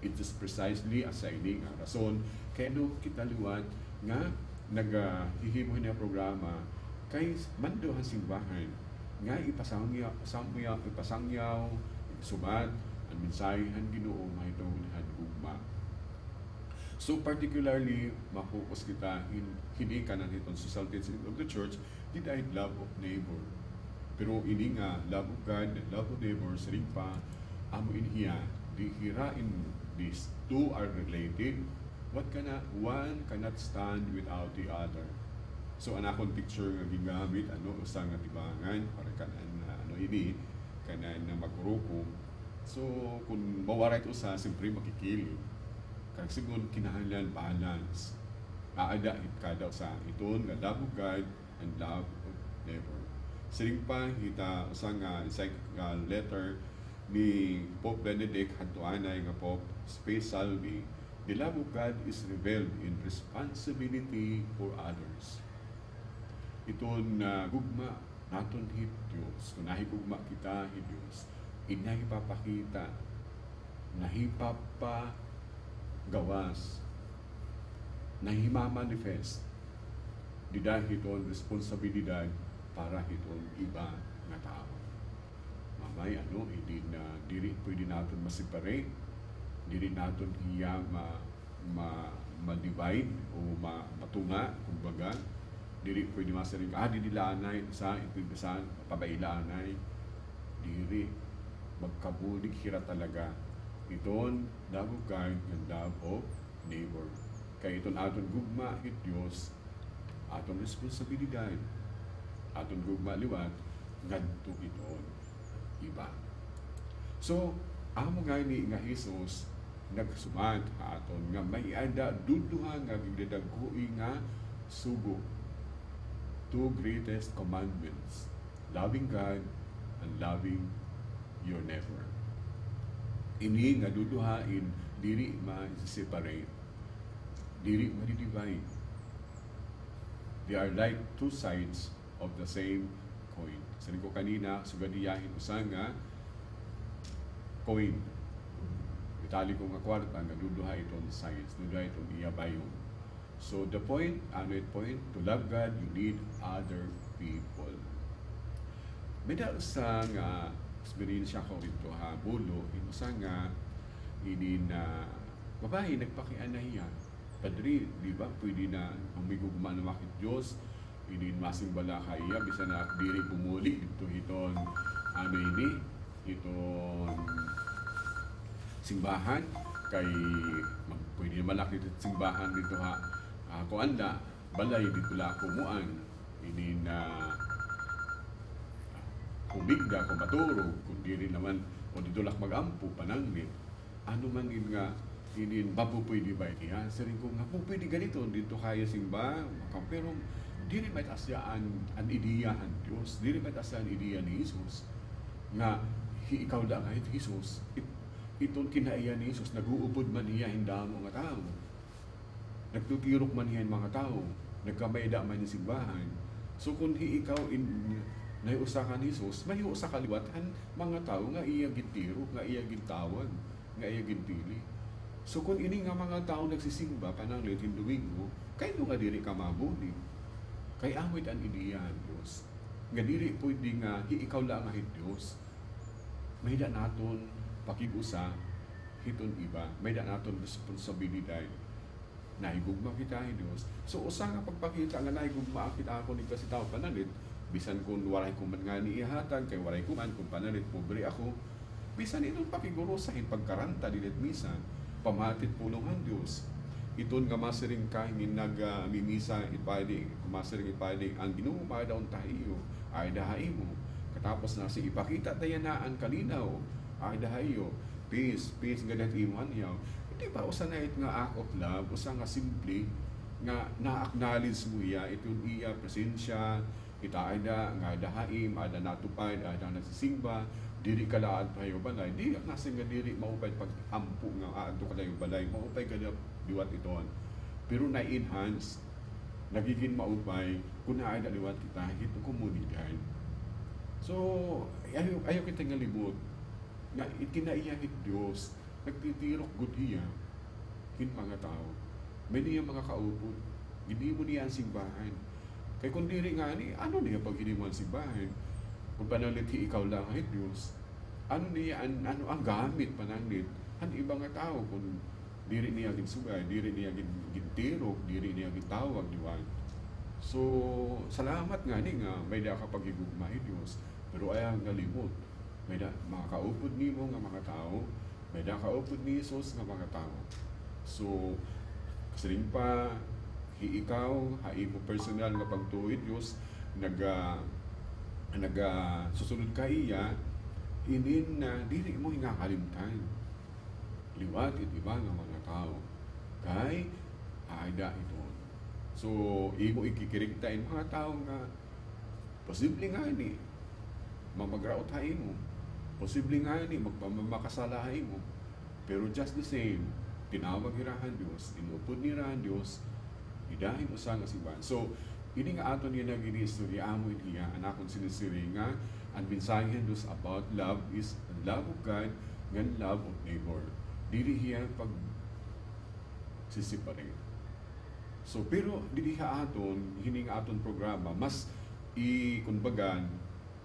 It is precisely assigning ang rason kaya no kita liwat nga naghihimo na programa kay mando ang simbahan nga ipasangyaw, sumat, ang mensahe ang Ginoo mahitungod gugma. So particularly, mafokus kita hindi ka na itong social teaching of the church, di dahil love of neighbor. Pero ini nga, love of God and love of neighbor, saring pa, amo inhiya, di hirain these two are related. One cannot stand without the other. So anakong picture nga gingamit usa nga tibangan para kanan ini kanan na magrukom. So kung mawaray usa siyempre makikili. Kag sigon kinahanglan balance. Aada kada usa iton nga love of God and love of neighbor. Siring pa kita usa nga letter ni Pope Benedict hadtuanay nga Pope Space Salvi. The love of God is revealed in responsibility for others. Iton gugma naton hit Diyos. Kung nahigugma kita hit Diyos, inahipapakita, nahipapagawas, nahimamanifest, di dahil hiton responsibilidad para hiton iba nga tao. Mamay hindi na diri pwede natin ma-separate, diri natin hiya ma-divide o matunga, kumbaga, diri pwede masaring di dilaanay sa ipigdasan pabailaanay diri magkabulig hira talaga iton love of God and love of neighbor kay iton aton gugma hit Dios aton responsibilidad aton gugma liwat ngadto iton iba. So amo gani nga Jesus nagsumat aton nga may ada duduha nga gidadagkoi nga sugo. Two greatest commandments, loving God and loving your neighbor. Ini nga duduhain, diri ma-separate, diri ma-divide. They are like two sides of the same coin. Sabi ko kanina, sugadiyahin usa nga coin. Itali ko nga kwarta, nga duduha itong sides, duduha itong iyabayon. So the point, to love God, you need other people. May sa nga experience ko rito bulo, ito sa nga Ini na babae nagpakianahiya. Padri, di ba? Pwede na humigugma na makit Diyos. Ini masing bala kaya bisa na diri bumuli ito hiton ano ini iton simbahan kay pwede malaki dito simbahan dito ha. Ako anda balay dito la kumuan ini na humigda ko maturog kung diri naman o dito lak magampo pananglit ano man in nga inin babu pwede ba niya saring ko nga po pwede ganito dito kaya simba pero dili may tasyaan ang ideyahan Diyos dili may tasyaan ang ideya ni Jesus nga ikaw lang ay Jesus itong kinaiya ni Jesus naguupod man niya hindamo nga tao nagtutirok man niya mga tao nagkamayda man niya simbahan so kung ikaw na usa ka ni Jesus may usa ka liwatan mga tao nga iya gitirok nga iya gitawag nga iya gintili so kung ini nga mga tao nagsisimba pananglit Domingo kay nga diri ka mabuni kay amit ang ideyahan Diyos nga diri pwede nga ikaw lang ang Diyos may da naton pakigusa hiton iba may da naton responsibilidad nahigugma kita Diyos so usa nga pagpakita nga nahigugma kita ako ni kasi tao panalit bisan kung waray ko man nga niihatan kay waray ko man kung panalit pobre ako bisan itong pakigurusahin pagkaranta dilit misa pamatit pulungan Diyos iton nga masiring kahingin nag-mimisa ipadi kumasiring ipadi ang Ginoo daw tayo ay dahay mo katapos na si ipakita dayanaan kalinaw ay dahayo peace gadat imuhan yaw hindi ba usa na it nga act of love usa nga simple nga na-acknowledge mo iya iton iya presensya kita ay da nga dahaim ada natupad ada nagsisimba diri kalaad tayo balay di nasa nga diri maupay pag-ampo nga aadto kalayo balay maupay ganap liwat iton pero na-enhance nagiging maupay kung naay liwat kita hito komunidad so ayaw kita nga libot na itinaiyahit Diyos nagtitirok good hiya kin mga tao may niya mga kaupod hindi mo niya ang simbahan kay kung diri nga ni ano niya pag hindi mo ang simbahan kung panaliti ikaw lang ay Diyos ano niya ano ang gamit pananglit ang ibang nga tao kung diri niya ginsugay diri niya gintirok diri niya gitawag diwan so salamat nga ni nga may da kapag higugma Diyos pero ayaw nga limot may da makakaupod nimo nga mga tao may da kaupod ni Jesus nga mga tao so kasaling pa ikaw imo personal nga pagtuid Diyos susunod ka iya inin na dili mo hingakalimtan liwat it iba nga mga tao kay aida ito so imo ikikirigtain mga tao nga posible nga ni mamagraot mo posible nga ni magpamakasalahay mo pero just the same tinawag irahan Diyos inupod ni irahan Diyos idahin usa nga simbahan so ini nga aton niya naging istorya amo niya anakon sinisiri nga ang mensahe dos about love is love of God and love of neighbor dili hiya pag sisiparate so pero dili ha aton hining aton programa mas kumbaga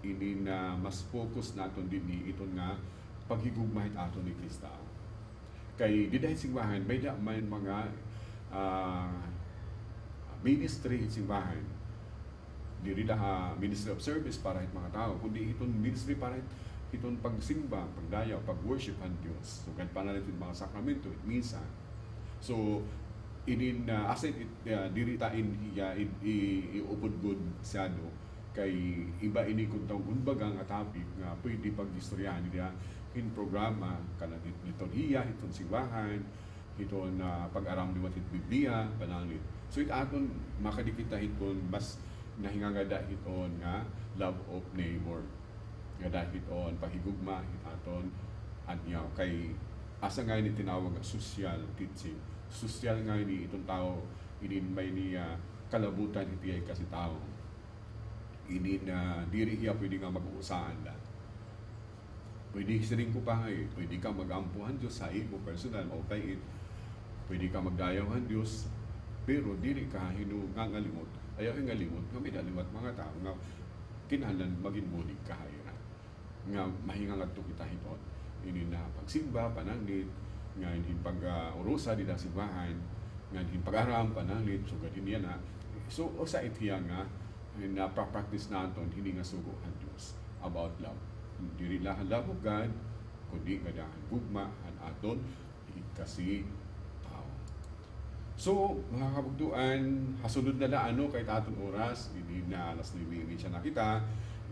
ini na mas focus naton dinhi iton nga paghigugmahit aton ni Kristo kay di dahil simbahan may da man mga ministry simbahan diri daha ministry of service para hit mga tao kundi iton ministry para iton pagsimba pagdayaw pag-worship ang Dios so kan panalitin mga sakramento it misa so inin asset diri tain hiya iupod good sado kay iba ini kun taw unbaga nga topic nga pwede pag-istoryahan niya in programa kana niton hiya iton simbahan iton pag-aram liwat it Biblia pananglit so it aton makadikita hiton mas nahingangada hiton nga love of neighbor nga dahil hiton pahigugma aton anyaw kay asa nga ni tinawag nga social teaching social nga ni itong tao inin may niya kalabutan iti kasi tao inin na diri iya pwede nga mag-uusaan la pwede siring ko pa pwede ka mag-ampuhan Diyos sa imo personal maupay pwede ka magdayawan Diyos pero diri ka hinungangalimot ayaw ngalimot nga may daliwat mga tao nga kinahanglan maging mulig kahayra nga mahinga ngadto kita hiton ini na pagsimba pananglit nga hindi pag-urusa di na simbahan, nga hindi pag-aram, panalit, so ganun yan na. So, sa itiya nga, napapractice natin, hindi nga sugo ang Diyos about love. Hindi rin lahat love of God, kundi nga dahil gugma, ang aton, kasi tao. So, mga kabugduan, hasunod na ano kahit aton oras, hindi na alas 9 siya nakita,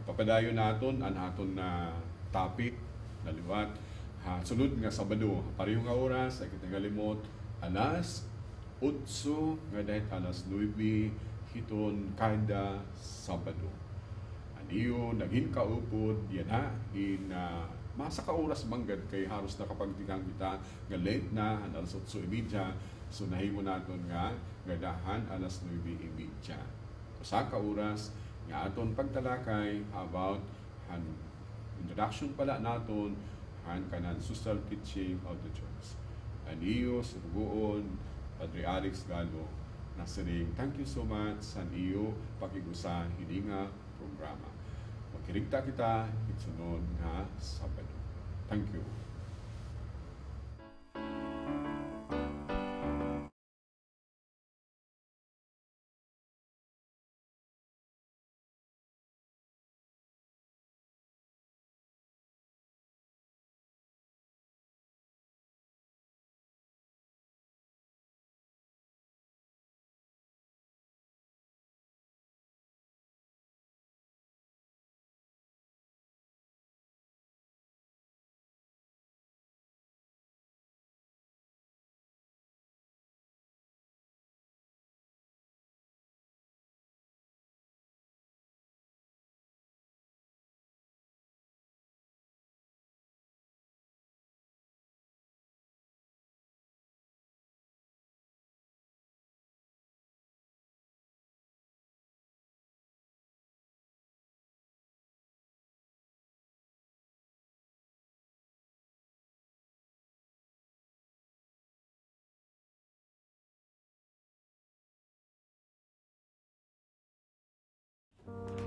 ipapadayo naton ang aton na topic, na liwat, sunod nga Sabado, pareho nga oras, ay kitagalimot, alas 8, nga dahil alas 9, hiton kada Sabado. Aniyo, naging kaupod, yan ha, masa ka oras manggad kay haros nakapagtingang kita nga late na alas 8:30, so nahimo naton nga gadahan alas 9:30. Usa ka oras nga aton pagtalakay about han introduction pala naton han kanan social teaching of the church. Aniyo suguon Padre Alex Galo nasiring thank you so much sa iyo pakigusa hininga programa. Magkirigta kita itsunod nga Sabado. Thank you.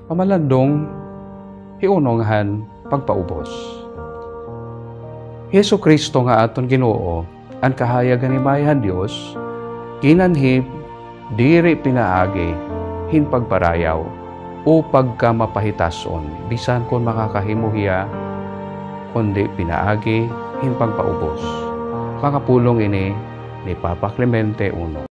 Pamalandong hiunonghan pagpaubos. Hesu Kristo nga aton Ginoo, ang kahayagan ni Bayan Dios, kinanhib diri pinaagi hin pagparayaw o pagka mapahitason bisan kon makakahimuhiya kundi pinaagi hin pagpaubos. Mga pulong ini ni Papa Clemente I.